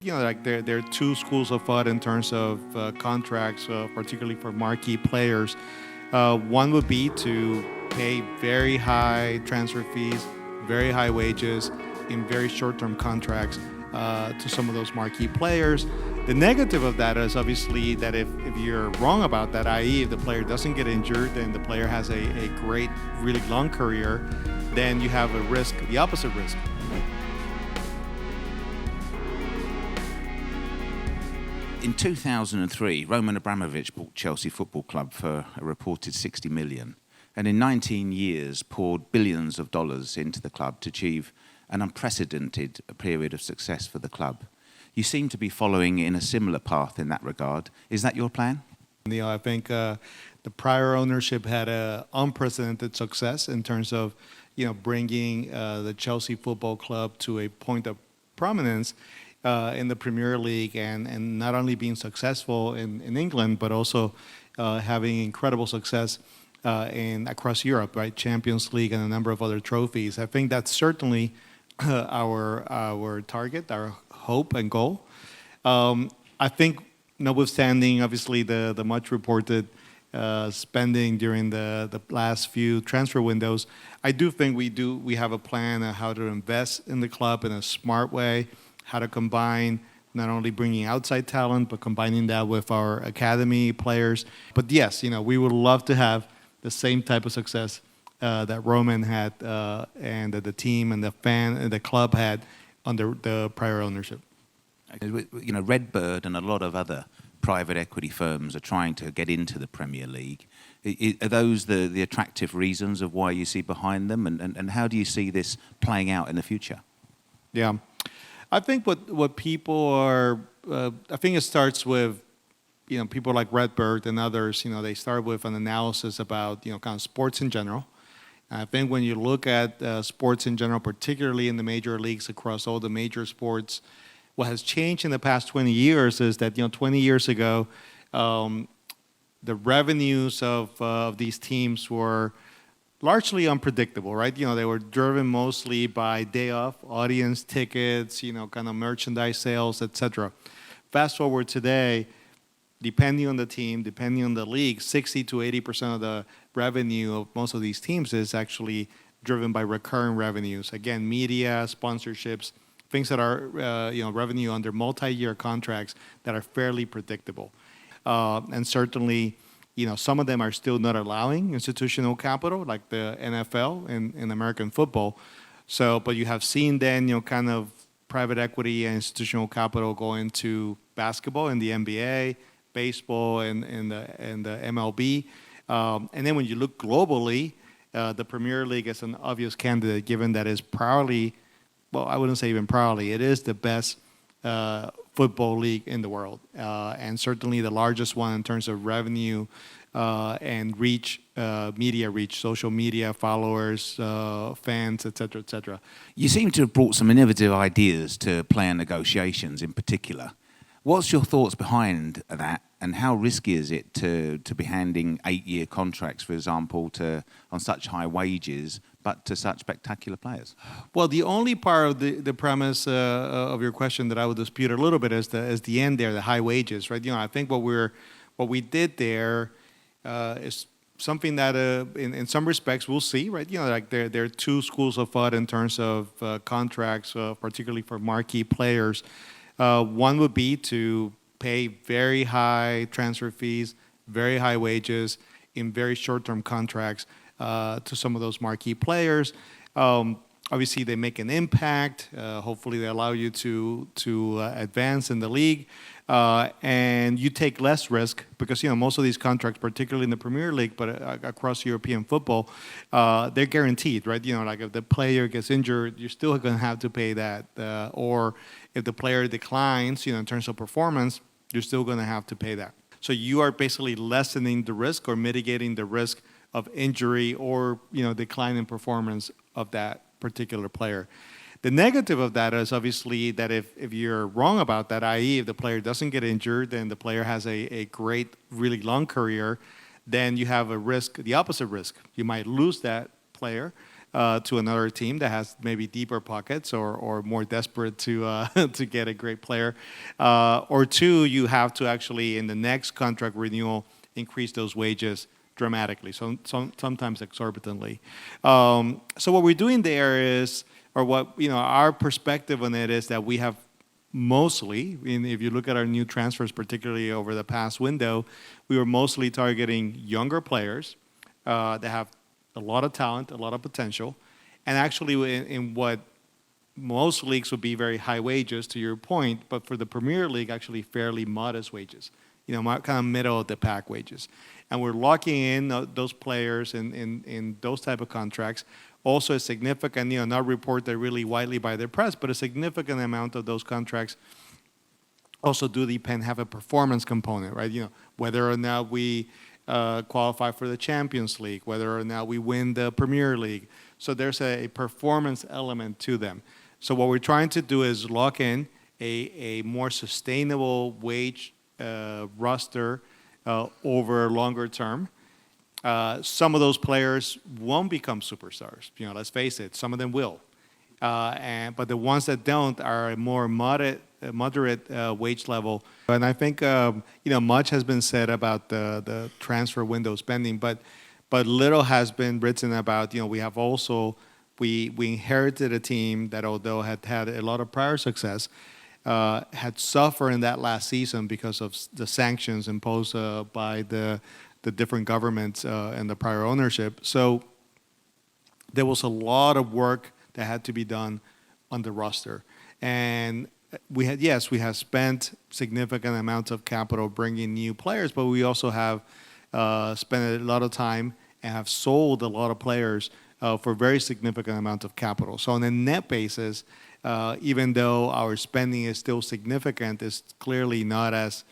Like there are two schools of thought in terms of contracts, particularly for marquee players. One would be to pay very high transfer fees, very high wages in very short-term contracts to some of those marquee players. The negative of that is obviously that if you're wrong about that, i.e. if the player doesn't get injured, then the player has a great, really long career, then you have a risk, the opposite risk. In 2003, Roman Abramovich bought Chelsea Football Club for a reported 60 million, and in 19 years poured billions of dollars into the club to achieve an unprecedented period of success for the club. You seem to be following in a similar path in that regard. Is that your plan? I think the prior ownership had an unprecedented success in terms of, bringing the Chelsea Football Club to a point of prominence in the Premier League, and not only being successful in England, but also having incredible success across Europe, right? Champions League and a number of other trophies. I think that's certainly our target, our hope and goal. I think, notwithstanding obviously the much reported spending during the last few transfer windows, I do think we have a plan on how to invest in the club in a smart way, how to combine not only bringing outside talent, but combining that with our academy players. But yes, we would love to have the same type of success that Roman had and that the team and the club had under the prior ownership. Redbird and a lot of other private equity firms are trying to get into the Premier League. Are those the attractive reasons of why you see behind them? And how do you see this playing out in the future? Yeah. I think what people are, I think it starts with, people like Redbird and others, they start with an analysis about, kind of sports in general. And I think when you look at sports in general, particularly in the major leagues across all the major sports, what has changed in the past 20 years is that, 20 years ago, the revenues of these teams were largely unpredictable, right? They were driven mostly by day off, audience tickets, kind of merchandise sales, etc. Fast forward today, depending on the team, depending on the league, 60 to 80% of the revenue of most of these teams is actually driven by recurring revenues. Again, media, sponsorships, things that are revenue under multi-year contracts that are fairly predictable. And certainly, some of them are still not allowing institutional capital, like the NFL in American football. But you have seen then, kind of private equity and institutional capital go into basketball in the NBA, baseball and the MLB. And then when you look globally, the Premier League is an obvious candidate, given that it's probably, well, I wouldn't say even probably, it is the best football league in the world, and certainly the largest one in terms of revenue and reach, media reach, social media followers, fans, etc., etc. You seem to have brought some innovative ideas to player negotiations in particular. What's your thoughts behind that, and how risky is it to be handing 8-year contracts, for example, on such high wages, but to such spectacular players? Well, the only part of the premise of your question that I would dispute a little bit is the end there, the high wages, right? I think what we did there is something that in some respects we'll see, right? Like there are two schools of thought in terms of contracts, particularly for marquee players. One would be to pay very high transfer fees, very high wages in very short-term contracts to some of those marquee players. Obviously, they make an impact. Hopefully, they allow you to advance in the league. And you take less risk because, most of these contracts, particularly in the Premier League, but across European football, they're guaranteed, right? Like if the player gets injured, you're still going to have to pay that. Or if the player declines, in terms of performance, you're still going to have to pay that. So you are basically lessening the risk or mitigating the risk of injury or, decline in performance of that particular player. The negative of that is obviously that if you're wrong about that, i.e. if the player doesn't get injured, then the player has a great, really long career, then you have a risk, the opposite risk. You might lose that player to another team that has maybe deeper pockets or more desperate to to get a great player. Or two, you have to actually, in the next contract renewal, increase those wages dramatically, sometimes exorbitantly. So what we're doing there is, or what our perspective on it is that we have mostly, if you look at our new transfers, particularly over the past window, we were mostly targeting younger players that have a lot of talent, a lot of potential, and actually in what most leagues would be very high wages, to your point, but for the Premier League, actually fairly modest wages, kind of middle of the pack wages. And we're locking in those players in those type of contracts. Also a significant, not reported really widely by the press, but a significant amount of those contracts also do have a performance component, right? Whether or not we qualify for the Champions League, whether or not we win the Premier League. So there's a performance element to them. So what we're trying to do is lock in a more sustainable wage roster over longer term. Some of those players won't become superstars. Let's face it, some of them will. But the ones that don't are a more moderate wage level. And I think much has been said about the transfer window spending, but little has been written about. We inherited a team that, although had a lot of prior success, had suffered in that last season because of the sanctions imposed by the different governments and the prior ownership. So there was a lot of work that had to be done on the roster. And we have spent significant amounts of capital bringing new players, but we also have spent a lot of time and have sold a lot of players for very significant amounts of capital. So on a net basis, even though our spending is still significant, it's clearly not as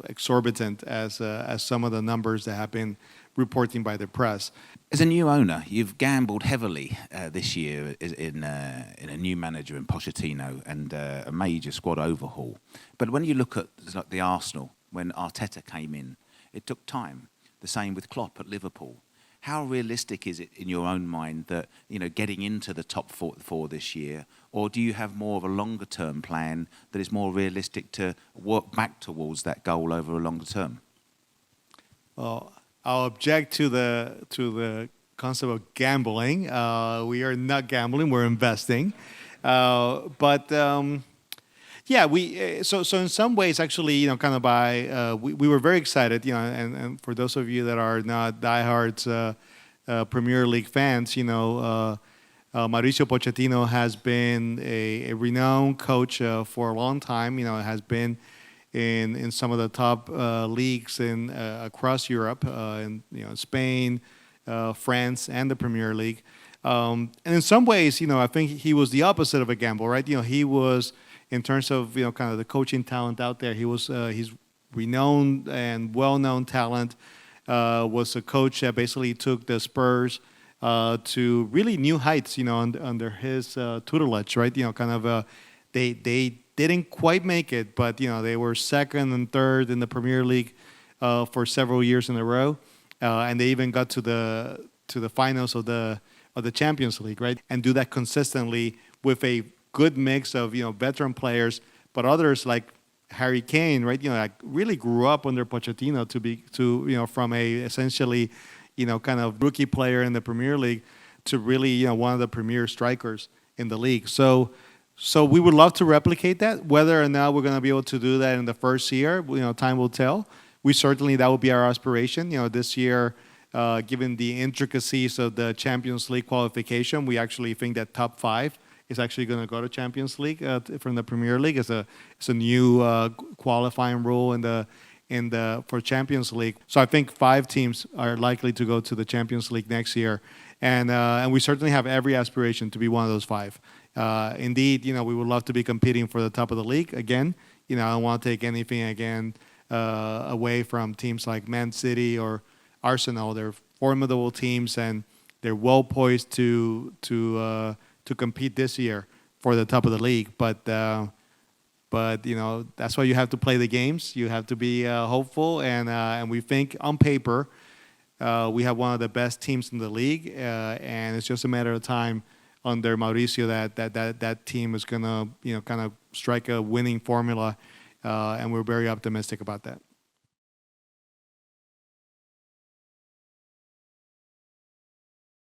exorbitant as some of the numbers that have been reporting by the press. As a new owner, you've gambled heavily this year in a new manager in Pochettino and a major squad overhaul. But when you look at the Arsenal, when Arteta came in, it took time. The same with Klopp at Liverpool. How realistic is it in your own mind that getting into the top four this year, or do you have more of a longer term plan that is more realistic to work back towards that goal over a longer term? Well, I'll object to the concept of gambling. We are not gambling; we're investing. Yeah, so in some ways, actually, kind of we were very excited, and for those of you that are not diehards Premier League fans, Mauricio Pochettino has been a renowned coach for a long time. Has been in some of the top leagues across Europe, in Spain, France, and the Premier League. And in some ways, I think he was the opposite of a gamble, right? He was, in terms of kind of the coaching talent out there, he's renowned and well-known talent. Was a coach that basically took the Spurs to really new heights, under his tutelage, right? They didn't quite make it, but they were second and third in the Premier League for several years in a row, and they even got to the finals of the Champions League, right? And do that consistently with a good mix of veteran players, but others like Harry Kane, right? Really grew up under Pochettino from a essentially, kind of rookie player in the Premier League to really one of the premier strikers in the league. So we would love to replicate that. Whether or not we're going to be able to do that in the first year, time will tell. That would be our aspiration. This year, given the intricacies of the Champions League qualification, we actually think that top 5 is actually going to go to Champions League from the Premier League. It's a new qualifying rule for Champions League. So I think 5 teams are likely to go to the Champions League next year, and we certainly have every aspiration to be one of those 5. Indeed, we would love to be competing for the top of the league again. I don't want to take anything again away from teams like Man City or Arsenal. They're formidable teams, and they're well poised to compete this year for the top of the league. But that's why you have to play the games. You have to be hopeful, and we think on paper We have one of the best teams in the league, and it's just a matter of time under Mauricio that team is gonna kind of strike a winning formula, and we're very optimistic about that.